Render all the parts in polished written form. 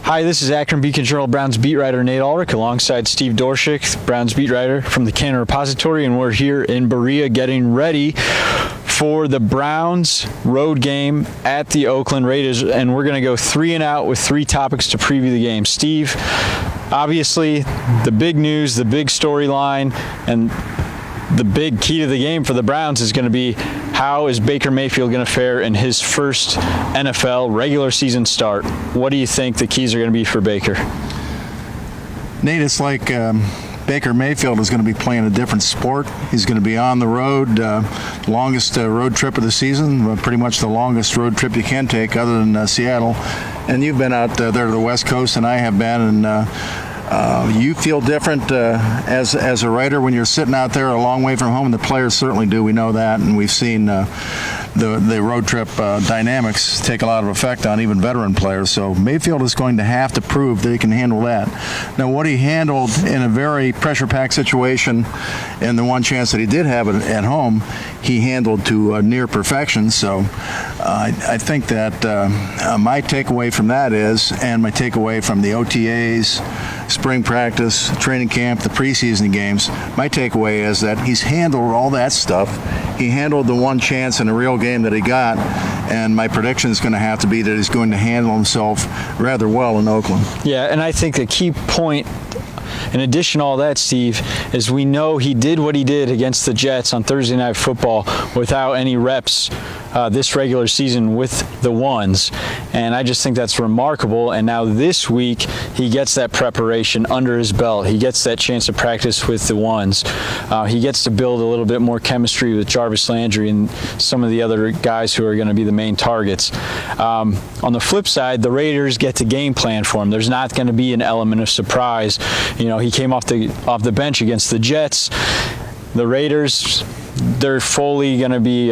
Hi, this is Akron Beacon Journal Browns beat writer Nate Ulrich alongside Steve Doerschuk, Browns beat writer from the Canton Repository, and we're here in Berea getting ready for the Browns road game at the Oakland Raiders, and we're going to go 3 and out with 3 topics to preview the game. Steve, obviously the big news, the big storyline, and the big key to the game for the Browns is going to be how is Baker Mayfield going to fare in his first NFL regular season start? What do you think the keys are going to be for Baker? Nate, it's like Baker Mayfield is going to be playing a different sport. He's going to be on the road, longest road trip of the season, pretty much the longest road trip you can take other than Seattle. And you've been out there to the West Coast, and I have been, and you feel different as a writer when you're sitting out there a long way from home. The players certainly do. We know that, and we've seen the road trip dynamics take a lot of effect on even veteran players. So Mayfield is going to have to prove that he can handle that. Now, what he handled in a very pressure-packed situation, and the one chance that he did have it at home, he handled to near perfection. So I think that my takeaway from that is, and my takeaway from the OTAs, spring practice, training camp, the preseason games, my takeaway is that he's handled all that stuff. He handled the one chance in a real game that he got, and my prediction is going to have to be that he's going to handle himself rather well in Oakland. Yeah, and I think the key point, in addition to all that, Steve, is we know he did what he did against the Jets on Thursday Night Football without any reps this regular season with the ones, and I just think that's remarkable. And now this week he gets that preparation under his belt. He gets that chance to practice with the ones. He gets to build a little bit more chemistry with Jarvis Landry and some of the other guys who are going to be the main targets. On the flip side, the Raiders get to game plan for him. There's not going to be an element of surprise. You know, he came off the bench against the Jets. The Raiders, they're fully going to be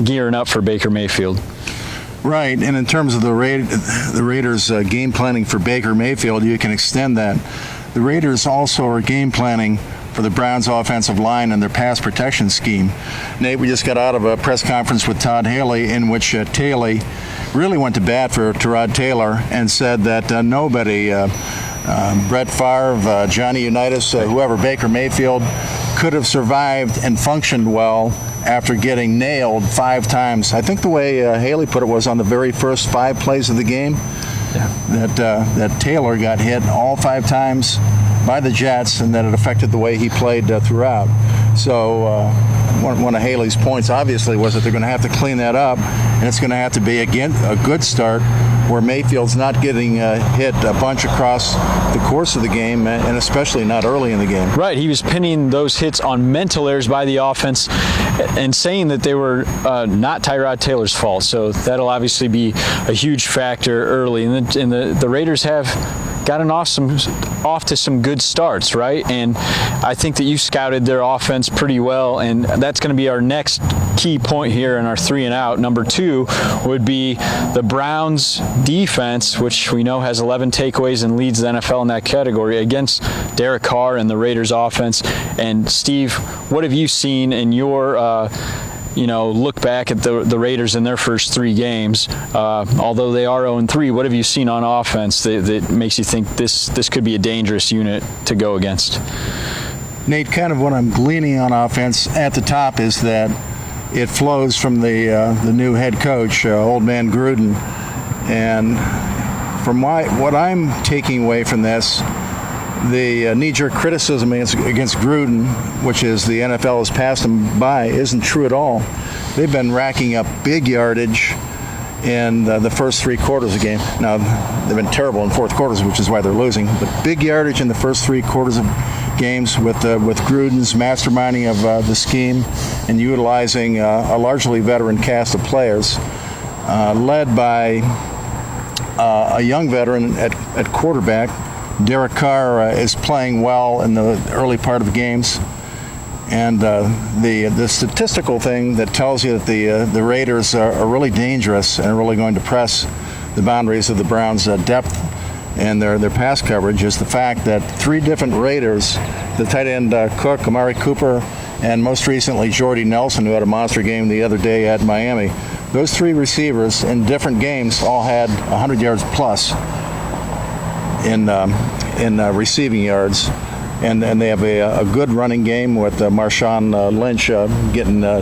gearing up for Baker Mayfield. Right, and in terms of the Raiders' game planning for Baker Mayfield, you can extend that. The Raiders also are game planning for the Browns' offensive line and their pass protection scheme. Nate, we just got out of a press conference with Todd Haley in which Haley really went to bat for Tyrod Taylor and said that nobody, Brett Favre, Johnny Unitas, whoever, Baker Mayfield, could have survived and functioned well after getting nailed 5 times. I think the way Haley put it was on the very first 5 plays of the game, that Taylor got hit all 5 times by the Jets, and that it affected the way he played throughout. So one of Haley's points obviously was that they're going to have to clean that up, and it's going to have to be, again, a good start where Mayfield's not getting hit a bunch across the course of the game, and especially not early in the game. Right, he was pinning those hits on mental errors by the offense and saying that they were not Tyrod Taylor's fault. So that'll obviously be a huge factor early. And the Raiders have gotten off to some good starts, right? And I think that you scouted their offense pretty well, and that's going to be our next key point here in our 3 and out. Number 2 would be the Browns defense, which we know has 11 takeaways and leads the NFL in that category, against Derek Carr and the Raiders offense. And Steve, what have you seen in your look back at the Raiders in their first 3 games? Although they are 0-3, what have you seen on offense that makes you think this could be a dangerous unit to go against? Nate, kind of what I'm gleaning on offense at the top is that it flows from the new head coach, Old Man Gruden. And from what I'm taking away from this, the knee-jerk criticism against Gruden, which is the NFL has passed him by, isn't true at all. They've been racking up big yardage in the first 3 quarters of the game. Now, they've been terrible in fourth quarters, which is why they're losing, but big yardage in the first 3 quarters of games with Gruden's masterminding of the scheme and utilizing a largely veteran cast of players, led by a young veteran at quarterback. Derek Carr is playing well in the early part of games. And the statistical thing that tells you that the Raiders are really dangerous and are really going to press the boundaries of the Browns' depth and their pass coverage is the fact that 3 different Raiders, the tight end Cook, Amari Cooper, and most recently Jordy Nelson, who had a monster game the other day at Miami, those 3 receivers in different games all had 100 yards plus. in receiving yards. And they have a good running game with Marshawn Lynch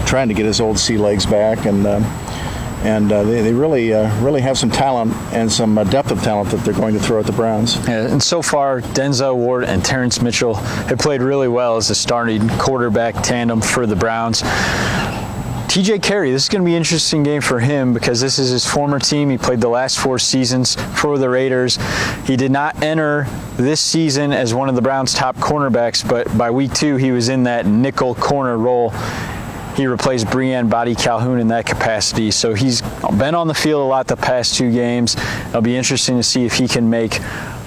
trying to get his old sea legs back, and they really have some talent and some depth of talent that they're going to throw at the Browns. Yeah, and so far, Denzel Ward and Terrence Mitchell have played really well as the starting quarterback tandem for the Browns. TJ Carey, this is going to be an interesting game for him because this is his former team. He played the last 4 seasons for the Raiders. He did not enter this season as one of the Browns' top cornerbacks, but by week 2, he was in that nickel corner role. He replaced Breanne Body Calhoun in that capacity. So he's been on the field a lot the past 2 games. It'll be interesting to see if he can make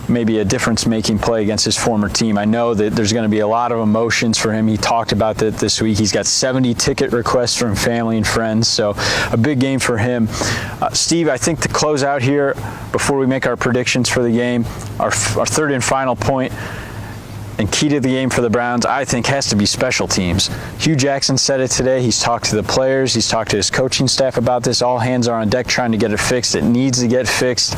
maybe a difference-making play against his former team. I know that there's going to be a lot of emotions for him. He talked about that this week. He's got 70 ticket requests from family and friends, so a big game for him. Steve, I think to close out here, before we make our predictions for the game, our third and final point, and key to the game for the Browns, I think, has to be special teams. Hugh Jackson said it today. He's talked to the players. He's talked to his coaching staff about this. All hands are on deck trying to get it fixed. It needs to get fixed.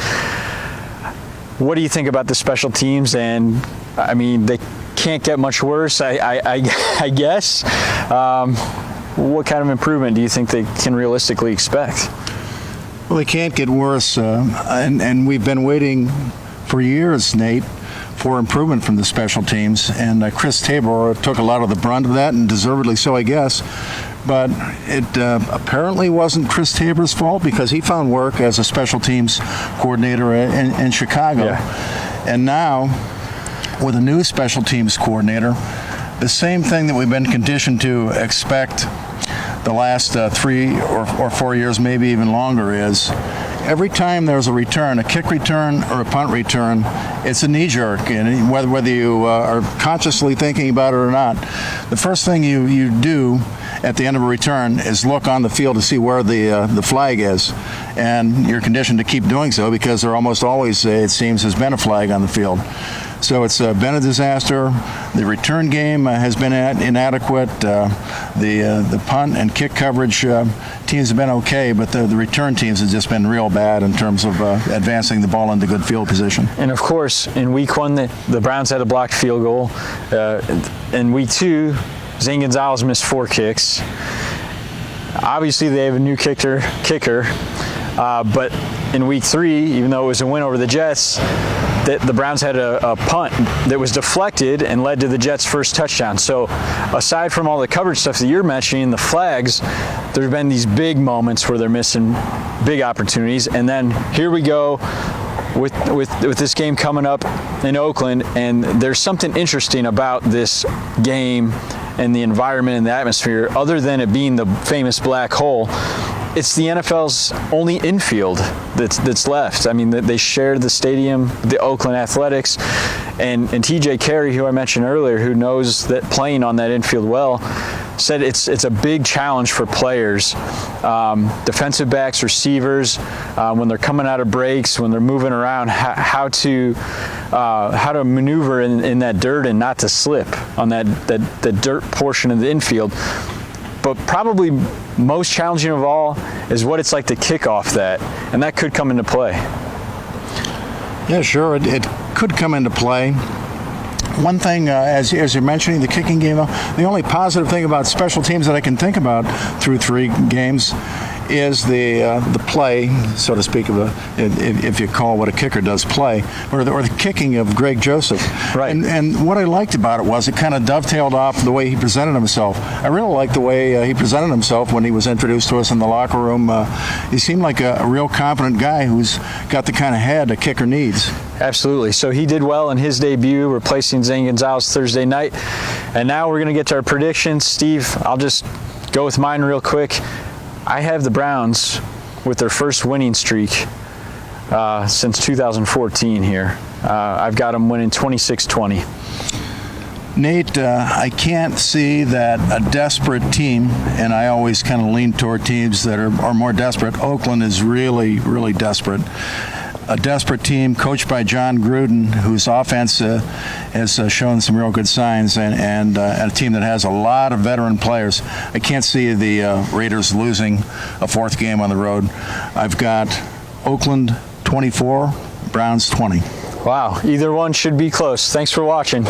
What do you think about the special teams? And, I mean, they can't get much worse, I guess. What kind of improvement do you think they can realistically expect? Well, they can't get worse, and we've been waiting for years, Nate, for improvement from the special teams, and Chris Tabor took a lot of the brunt of that, and deservedly so, I guess. But it apparently wasn't Chris Tabor's fault because he found work as a special teams coordinator in Chicago. Yeah. And now, with a new special teams coordinator, the same thing that we've been conditioned to expect the last 3 or 4 years, maybe even longer, is every time there's a return, a kick return or a punt return, it's a knee-jerk, and whether you are consciously thinking about it or not, the first thing you do at the end of a return is look on the field to see where the flag is, and you're conditioned to keep doing so because there almost always, it seems, has been a flag on the field. So it's been a disaster. The return game has been inadequate. The punt and kick coverage teams have been okay, but the return teams have just been real bad in terms of advancing the ball into good field position. And of course, in week 1, the Browns had a blocked field goal. In week 2, Zane Gonzalez missed 4 kicks. Obviously, they have a new kicker. But in week 3, even though it was a win over the Jets, the Browns had a punt that was deflected and led to the Jets' first touchdown. So aside from all the coverage stuff that you're mentioning, the flags, there have been these big moments where they're missing big opportunities. And then here we go with this game coming up in Oakland, and there's something interesting about this game and the environment and the atmosphere, other than it being the famous black hole. It's the NFL's only infield that's left. I mean, they share the stadium, the Oakland Athletics, and TJ Carey, who I mentioned earlier, who knows that playing on that infield well, said it's a big challenge for players, defensive backs, receivers, when they're coming out of breaks, when they're moving around, how to maneuver in that dirt and not to slip on that dirt portion of the infield. But probably most challenging of all is what it's like to kick off that, and that could come into play. Yeah, sure, it could come into play. One thing, as you're mentioning, the kicking game, the only positive thing about special teams that I can think about through 3 games is the play, so to speak, if you call what a kicker does play, or the kicking of Greg Joseph. Right. And what I liked about it was it kind of dovetailed off the way he presented himself. I really liked the way he presented himself when he was introduced to us in the locker room. He seemed like a real confident guy who's got the kind of head a kicker needs. Absolutely. So he did well in his debut, replacing Zane Gonzalez Thursday night. And now we're going to get to our predictions. Steve, I'll just go with mine real quick. I have the Browns with their first winning streak since 2014 here. I've got them winning 26-20. Nate, I can't see that a desperate team, and I always kind of lean toward teams that are more desperate. Oakland is really, really desperate. A desperate team coached by John Gruden, whose offense has shown some real good signs, and a team that has a lot of veteran players. I can't see the Raiders losing a 4th game on the road. I've got Oakland 24, Browns 20. Wow, either one should be close. Thanks for watching.